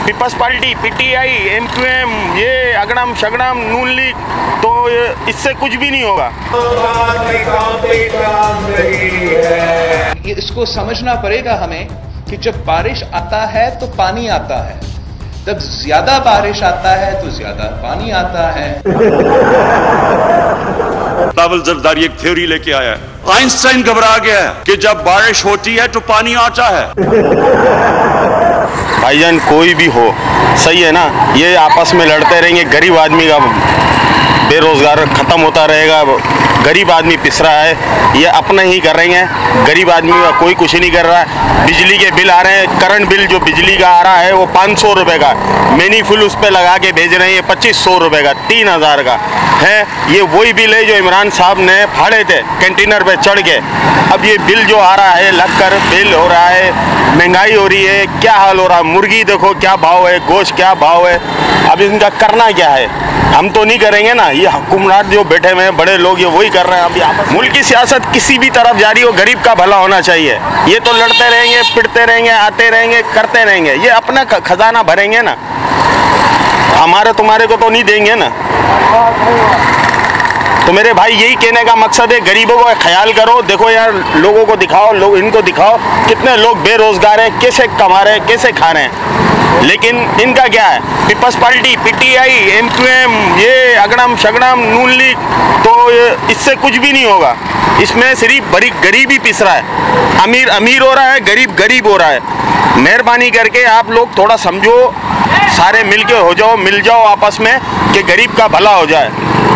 Peoples party, PTI, MQM, ये अगड़म शगड़म, नून league, तो इससे कुछ भी नहीं होगा। इसको समझना पड़ेगा हमें कि जब बारिश आता है तो पानी आता है, जब ज्यादा बारिश आता है तो ज्यादा पानी आता है। बिलावल जरदारी एक थ्योरी लेके आया है, आइंस्टाइन घबरा गया है कि जब बारिश होती है तो पानी आता है। भाईजान कोई भी हो, सही है ना, ये आपस में लड़ते रहेंगे, गरीब आदमी का बेरोजगार खत्म होता रहेगा, गरीब आदमी पिस रहा है, ये अपना ही कर रहे हैं, गरीब आदमी का कोई कुछ नहीं कर रहा है। बिजली के बिल आ रहे हैं, करंट बिल जो बिजली का आ रहा है वो 500 रुपये का, मिनी फुल उस पर लगा के भेज रहे हैं 2500 रुपये का, 3000 का है। ये वही बिल है जो इमरान साहब ने फाड़े थे कंटेनर पे चढ़ के। अब ये बिल जो आ रहा है लग कर बिल हो रहा है, महंगाई हो रही है, क्या हाल हो रहा है, मुर्गी देखो क्या भाव है, गोश्त क्या भाव है। अब इनका करना क्या है, हम तो नहीं करेंगे ना, ये हुक्मरान जो बैठे हुए हैं बड़े लोग ये वही कर रहे हैं। अभी मुल्क की सियासत किसी भी तरफ जारी हो, गरीब का भला होना चाहिए। ये तो लड़ते रहेंगे, पिटते रहेंगे, आते रहेंगे, करते रहेंगे, ये अपना खजाना भरेंगे ना, हमारे तुम्हारे को तो नहीं देंगे ना। तो मेरे भाई यही कहने का मकसद है, गरीबों का ख्याल करो। देखो यार, लोगों को दिखाओ, लोग इनको दिखाओ कितने लोग बेरोजगार हैं, कैसे कमा रहे हैं, कैसे खा रहे हैं। लेकिन इनका क्या है, पीपल्स पार्टी, पीटीआई, एमक्यूएम, ये अगड़म शगड़म, नून लीग, तो इससे कुछ भी नहीं होगा। इसमें सिर्फ बड़ी गरीब ही पिस रहा है, अमीर अमीर हो रहा है, गरीब गरीब हो रहा है। मेहरबानी करके आप लोग थोड़ा समझो, सारे मिलके हो जाओ, मिल जाओ आपस में कि गरीब का भला हो जाए।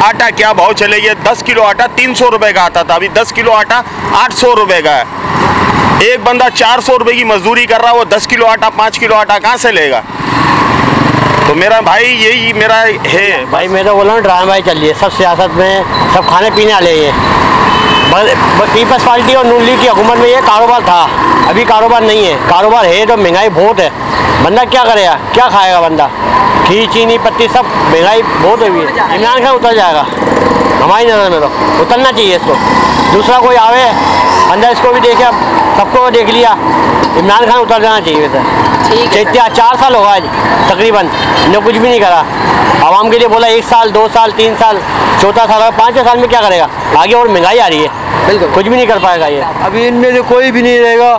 आटा क्या भाव चले गया, 10 किलो आटा 300 रुपये का आता था, अभी 10 किलो आटा 800 रुपये का है। एक बंदा 400 रुपये की मजदूरी कर रहा है, वो 10 किलो आटा 5 किलो आटा कहाँ से लेगा। तो मेरा भाई यही मेरा है भाई, मैं तो बोल रहा हूँ ड्रामेबाजी चल रही है सब सियासत में, सब खाने पीने वाले ये पीपल्स पार्टी और नून लीग की हुकूमत में ये कारोबार था, अभी कारोबार नहीं है। कारोबार है तो महंगाई बहुत है, बंदा क्या करेगा, क्या खाएगा बंदा, घी चीनी पत्ती सब महंगाई बहुत हुई है। इमरान खान उतर जाएगा हमारी नज़र में, तो उतरना चाहिए इसको, दूसरा कोई आवे बंदा इसको भी देखे, सबको देख लिया, इमरान खान उतर जाना चाहिए वैसे। 4 साल होगा आज तकरीबन, इन्होंने कुछ भी नहीं करा, आवाम के लिए बोला 1 साल 2 साल 3 साल, चौथा साल 5 साल में क्या करेगा आगे, और महंगाई आ रही है, बिल्कुल कुछ भी नहीं कर पाएगा ये। अभी इनमें से कोई भी नहीं रहेगा,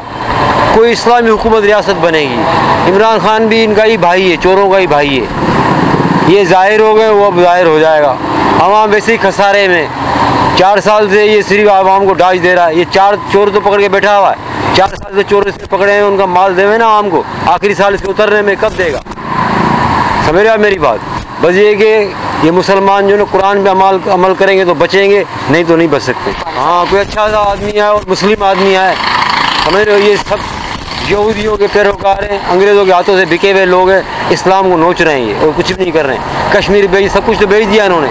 कोई इस्लामी हुकूमत रियासत बनेगी। इमरान खान भी इनका ही भाई है, चोरों का ही भाई है, ये जाहिर हो गए, वो अब जाहिर हो जाएगा। आवाम वैसे ही खसारे में, 4 साल से ये सिर्फ आवाम को डांच दे रहा है। ये 4 चोर तो पकड़ के बैठा हुआ है, 4 साल से चोर इसने पकड़े हैं, उनका माल देवे ना आवाम को, आखिरी साल इसके उतरने में कब देगा, समझ रहे आप मेरी बात। बस ये कि ये मुसलमान जो ना कुरान पे अमल करेंगे तो बचेंगे, नहीं तो नहीं बच सकते। हाँ, कोई अच्छा सा आदमी आए और मुस्लिम आदमी आए, समझ रहे हो, ये सब यहूदियों के पैरोकार हैं, अंग्रेज़ों के हाथों से बिके हुए लोग हैं, इस्लाम को नोच रहे हैं ये, और कुछ भी नहीं कर रहे हैं। कश्मीर बेच, सब कुछ तो बेच दिया इन्होंने।